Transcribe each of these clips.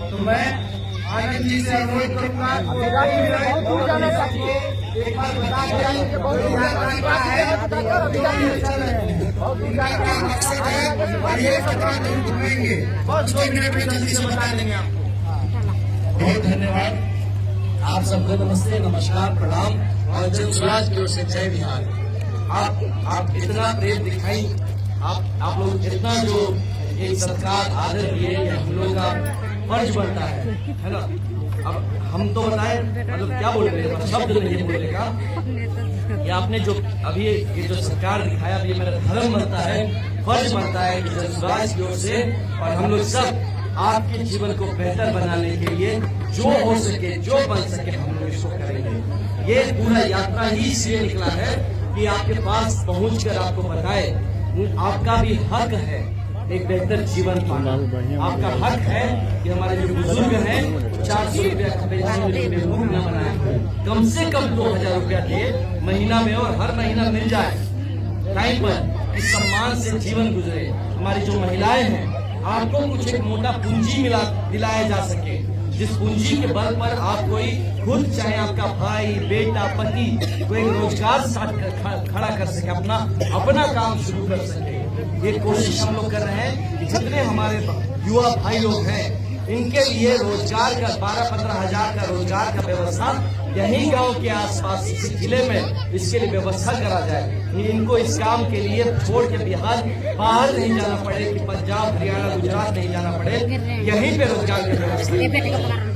तो मैं आनंद जी से अनुरोध करूंगा एक बार बता दें कि बहुत धन्यवाद। आप सबको नमस्ते, नमस्कार, प्रणाम और जन स्वराज की ओर से जय बिहार। आप इतना प्रेम दिखाई, आप लोग इतना जो एक सत्कार आदर दिए, हम लोगों का फर्ज बनता है ना। अब हम तो बताएं, मतलब क्या बोल रहे हैं, शब्द नहीं बोलेगा कि आपने जो अभी ये जो सत्कार दिखाया, ये मेरा धर्म बनता है, फर्ज बनता है कि जनसुराज की ओर से, और हम लोग सब आपके जीवन को बेहतर बनाने के लिए जो हो सके, जो बन सके, हम लोग इसको करेंगे। ये पूरा यात्रा ही इसलिए निकला है कि आपके पास पहुंचकर आपको बताए आपका भी हक है एक बेहतर जीवन पाना। आपका हक है कि हमारे जो बुजुर्ग हैं 400 रुपया का पेंशन न बनाए, कम से कम 2000 रुपया दे महीना में, और हर महीना मिल जाए टाइम पर, इस सम्मान से जीवन गुजरे। हमारी जो महिलाएं हैं, आपको कुछ एक मोटा पूंजी दिलाया जा सके, जिस पूंजी के बल पर आप कोई खुद, चाहे आपका भाई, बेटा, पति, कोई रोजगार खड़ा कर सके, अपना काम शुरू कर सके। ये कोशिश हम लोग कर रहे हैं कि जितने हमारे युवा भाई लोग हैं, इनके लिए रोजगार का 12-15 हजार का रोजगार का व्यवस्था यही गांव के आसपास जिले में इसके लिए व्यवस्था करा जाए। इनको इस काम के लिए छोड़ के बिहार बाहर नहीं जाना पड़े, कि पंजाब, हरियाणा, गुजरात नहीं जाना पड़े, यहीं पे रोजगार की व्यवस्था।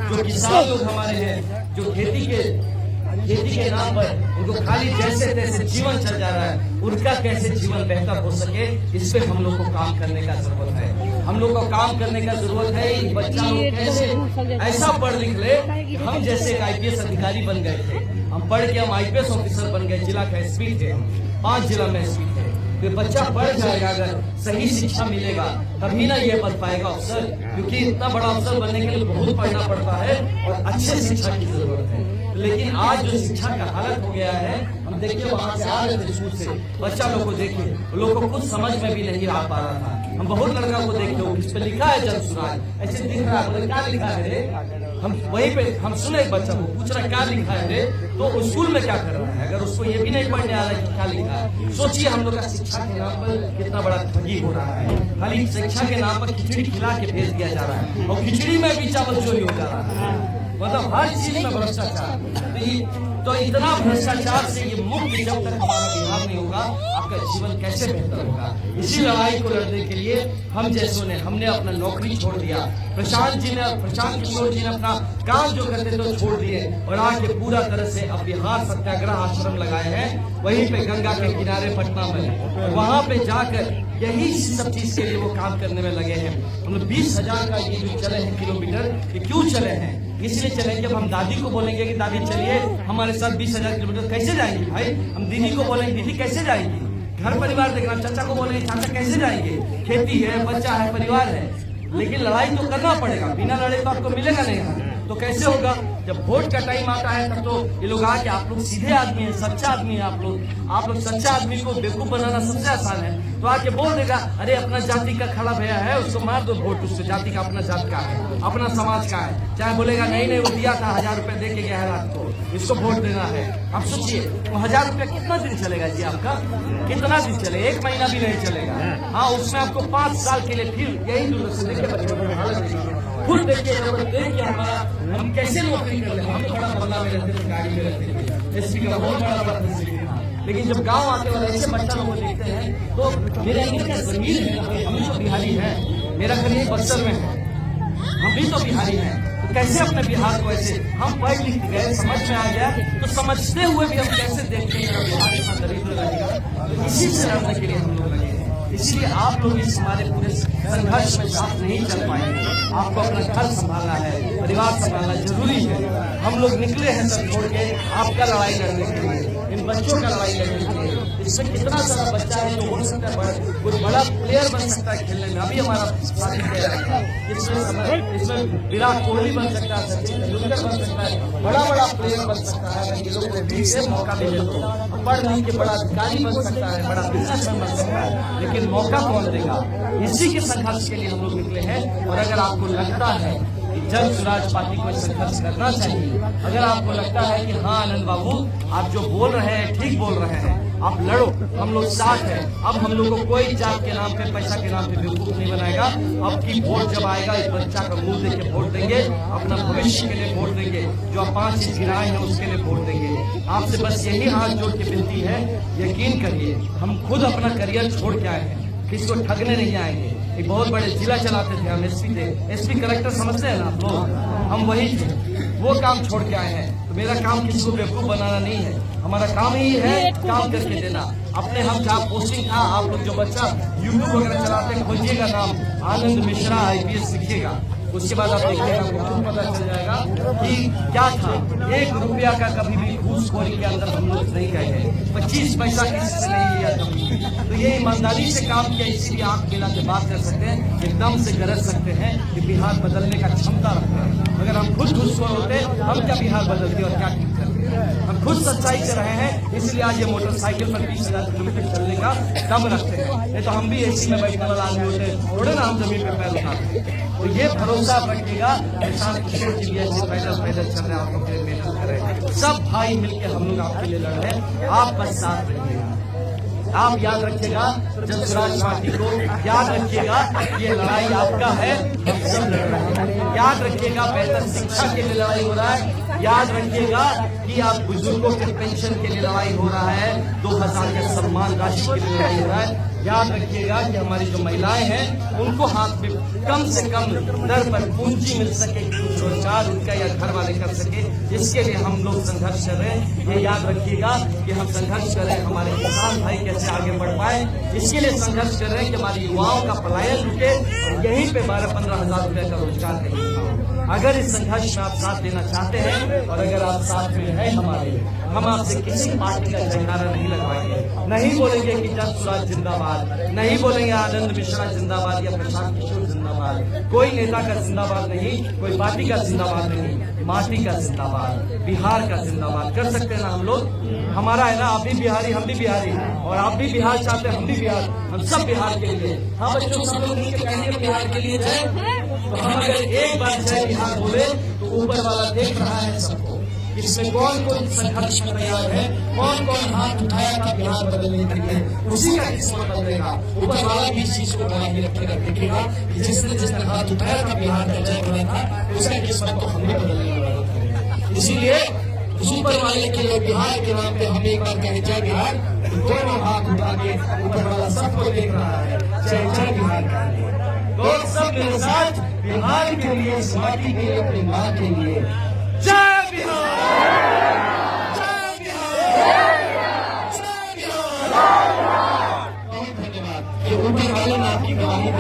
जो किसान लोग हमारे हैं, जो खेती के नाम पर उनको खाली जैसे तैसे जीवन चल जा रहा है, उनका कैसे जीवन बेहतर हो सके, इस पे हम लोग को काम करने का जरूरत है। हम लोग को काम करने का जरूरत है। बच्चा लोग कैसे ऐसा पढ़ लिख ले, हम जैसे एक IPS अधिकारी बन गए थे, हम पढ़ के हम IPS ऑफिसर बन गए, जिला का SP थे, 5 जिला में SP थे। तो बच्चा पढ़ जाएगा, अगर सही शिक्षा मिलेगा तभी ना ये बन पाएगा अफसर, क्योंकि इतना बड़ा अफसर बनने के लिए बहुत पढ़ना पड़ता है और अच्छे शिक्षा की जरूरत है। लेकिन आज जो शिक्षा का हालत हो गया है, हम देखिए वहाँ से आ रहे थे स्कूल से, बच्चा लोग को देखिए, लोगों को कुछ समझ में भी नहीं आ पा रहा था। हम बहुत लड़का को देखते, इस पे लिखा है जनसुराज, ऐसे दिख रहा है, क्या लिखा है रे? हम वहीं पे हम सुने एक बच्चा को पूछ रहा क्या लिखा है रे, तो स्कूल में क्या कर रहा है, अगर उसको ये भी नहीं पढ़ने आ रहा है कि क्या लिखा है। सोचिए हम लोग का शिक्षा के नाम पर कितना बड़ा ठगी हो रहा है। खाली शिक्षा के नाम पर खिचड़ी खिला के भेज दिया जा रहा है, और खिचड़ी में भी चावल चोरी हो जा रहा है, मतलब हर चीज में भ्रष्टाचार। तो इतना भ्रष्टाचार से ये मुक्त जब तक हमारा बिहार नहीं होगा, आपका जीवन कैसे बेहतर होगा। इसी लड़ाई को लड़ने के लिए हम जैसों ने, हमने अपना नौकरी छोड़ दिया, प्रशांत किशोर जी ने अपना काम जो करते थे छोड़ दिए, और आके पूरा तरह से अब बिहार सत्याग्रह आश्रम लगाए हैं, वहीं पे गंगा के किनारे पटना में, वहां पे जाकर यही सब चीज के लिए वो काम करने में लगे हैं। मतलब 20,000 का ये जो चले हैं किलोमीटर, ये क्यों चले हैं? इसलिए चले, जब हम दादी को बोलेंगे कि दादी चलिए हमारे साथ 20,000 किलोमीटर, कैसे जाएंगे भाई? हम दीदी को बोलेंगे दीदी कैसे जाएंगी? घर परिवार देखना, चाचा को बोलेंगे चाचा कैसे जाएंगे? खेती है, बच्चा है, परिवार है, लेकिन लड़ाई तो करना पड़ेगा, बिना लड़े तो आपको मिलेगा नहीं। तो कैसे होगा? जब वोट का टाइम आता है तब तो ये लोग आके, आप लोग सीधे आदमी हैं, सच्चा आदमी है, आप लोग सच्चा आदमी को बेवकूफ बनाना सबसे आसान है। तो आके बोल देगा अरे अपना जाति का खड़ा भैया है, उसको मार दो वोट, उससे जाति का, अपना जात का है, अपना समाज का है। चाहे बोलेगा नहीं वो दिया था, 1000 रुपए दे के गया है रात को, इसको वोट देना है। आप सोचिए वो 1000 रुपया कितना दिन चलेगा जी आपका? कितना दिन चलेगा? 1 महीना भी नहीं चलेगा। हाँ, उसमें आपको 5 साल के लिए फिर यही दूर से देखिए, खुद देखिए हम कैसे नौकरी कर रहे हैं। हम तो बड़ा बंगला में रहते थे, गाड़ी में रहते थे, SP का बहुत बड़ा पद था, लेकिन जब गांव आते वाले ऐसे बच्चा लोग को देखते हैं तो मेरे अंदर क्या जमीर है, हम भी तो बिहारी हैं, मेरा घर यही बक्सर में है, हम भी तो बिहारी हैं। तो कैसे अपने बिहार को ऐसे हम पढ़ लिख गए, समझ में आ गया, तो समझते हुए भी हम कैसे देखते हैं बिहार इतना दरिद्र रहेगा। तो इसी से लड़ने के लिए हम लोग लगे हैं, इसलिए आप लोग इस हमारे पूरे संघर्ष में साथ नहीं चल पाएंगे। आपको अपना घर संभालना है, परिवार संभालना जरूरी है। हम लोग निकले हैं सब छोड़ के आपका लड़ाई लड़ने के लिए, इन बच्चों का लड़ाई लड़ने के लिए। इसमें कितना सारा बच्चा है जो हो सकता है कोई बड़ा प्लेयर बन सकता है खेलने में। अभी हमारा साथी कह रहा है इसमें विराट कोहली बन सकता है, सचिन तेंदुलकर बन सकता है, बड़ा बड़ा प्लेयर बन सकता है। अगर ये लोग को बीच से मौका मिले तो पढ़ लिख के बड़ा अधिकारी बन सकता है, बड़ा बिजनेसमैन बन सकता है, लेकिन मौका कौन देगा? इसी के संघर्ष के लिए हम लोग निकले हैं। और अगर आपको लगता है कि जन स्वराज पार्टी को संघर्ष करना चाहिए, अगर आपको लगता है कि हाँ आनंद बाबू आप जो बोल रहे हैं ठीक बोल रहे हैं, आप लड़ो, हम लोग साथ हैं। अब हम लोग को कोई जात के नाम पे, पैसा के नाम पे बेवकूफ नहीं बनाएगा। अब की वोट जब आएगा इस बच्चा का मुंह देख के वोट देंगे, अपना भविष्य के लिए वोट देंगे, जो आप 5 इंच गिराए हैं उसके लिए वोट देंगे। आपसे बस यही हाथ जोड़ के विनती है, यकीन करिए हम खुद अपना करियर छोड़ के आए हैं, किसी को ठगने नहीं आएंगे। एक बहुत बड़े जिला चलाते थे हम, एसपी थे, एसपी कलेक्टर समझते हैं ना आप लोग, हम वही थे, वो काम छोड़ के आए हैं। तो मेरा काम किसी को बेवकूफ बनाना नहीं है, हमारा काम ही है काम करके देना। अपने हम जहाँ पोस्टिंग था, आप लोग जो बच्चा यूट्यूब वगैरह चलाते हैं, खोजिएगा नाम आनंद मिश्रा IPS लिखिएगा, उसके बाद आप देखिएगा आपको पता चल जाएगा कि क्या था। 1 रुपया का कभी भी घूसखोरी के अंदर हम लोग नहीं गए हैं, 25 पैसा किसी से नहीं लिया कभी। तो ये ईमानदारी से काम किया, इसीलिए आप मिला के बात कर सकते हैं, एकदम से गरज सकते हैं कि बिहार बदलने का क्षमता रखते हैं। अगर हम खुद घूसखोर होते हम क्या बिहार बदलते और क्या ठीक करते? हम खुद सच्चाई से रहे हैं, इसलिए आज ये मोटरसाइकिल पर 20,000 किलोमीटर चलने का दम रखते हैं। नहीं तो हम भी एसी में बैठने वाला आदमी होते, थोड़े ना हम जमीन पे पैर उठाते। तो ये भरोसा आप रखिएगा, किसान किशोर जी भी ऐसे पैदल चल रहे हैं, आपको मेहनत कर रहे हैं, सब भाई मिलकर हम लोग आपके लिए लड़ रहे हैं। आप बस साथ रखिएगा, आप याद रखिएगा जन स्वराज पार्टी को, याद रखिएगा ये लड़ाई आपका है, हम सब लड़ रहे हैं। याद रखिएगा बेहतर शिक्षा के लिए लड़ाई हो रहा है, याद रखिएगा कि आप बुजुर्गों के पेंशन के लिए लड़ाई हो रहा है, 2000 के सम्मान राशि के लिए लड़ाई हो रहा है। याद रखिएगा कि हमारी जो महिलाएं हैं उनको हाथ में कम से कम दर पर पूंजी मिल सके, कुछ रोजगार उनका या घर वाले कर सके, इसके लिए हम लोग संघर्ष कर रहे हैं। ये याद रखिएगा कि हम संघर्ष कर रहे हैं, हमारे किसान भाई कैसे आगे बढ़ पाए, इसके लिए संघर्ष कर रहे हैं कि हमारे युवाओं का पलायन रुके और यहीं पे 12-15 हजार रुपए का रोजगार करें। अगर इस संघर्ष में आप साथ देना चाहते हैं और अगर आप साथ में हैं हमारे, हम आपसे किसी पार्टी का जयकारा नहीं लगवाएंगे, नहीं बोलेंगे कि जन स्वराज जिंदाबाद, नहीं बोलेंगे आनंद मिश्रा जिंदाबाद या प्रशांत किशोर जिंदाबाद। कोई नेता का जिंदाबाद नहीं, कोई पार्टी का जिंदाबाद नहीं, माटी का जिंदाबाद, बिहार का जिंदाबाद। कर सकते हैं ना हम लोग? हमारा है ना, आप भी बिहारी हम भी बिहारी, और आप भी बिहार चाहते हैं हम भी बिहार, हम सब बिहार के लिए। हाँ बच्चों, सब लोग मिलकर कहेंगे बिहार के लिए जय। तो हम अगर एक बार जय बिहार बोले तो ऊपर वाला देख रहा है सबको, इसमें कौन कौन संघर्ष में तैयार है, कौन कौन हाथ उठाया था बिहार बदलने के लिए, उसी का किस्मत बदलेगा। ऊपर वाला भी इस चीज को बना के रखेगा, देखेगा जिसने हाथ उठाया था बिहार का जय बोला था, उसका किस्मत तो हमें बदलने वाला। इसीलिए ऊपर वाले के लिए बिहार के नाम पे हम एक बार कहे जय बिहार, दोनों हाथ उठा के ऊपर वाला सबको देख रहा है, जय जय बिहार। तो सब मेरे साथ बिहार के लिए, इस माटी के लिए, अपनी माँ के लिए जय बिहार, जय बिहार, जय बिहार। बहुत धन्यवाद। ऊपर वाले ने आपकी गवाही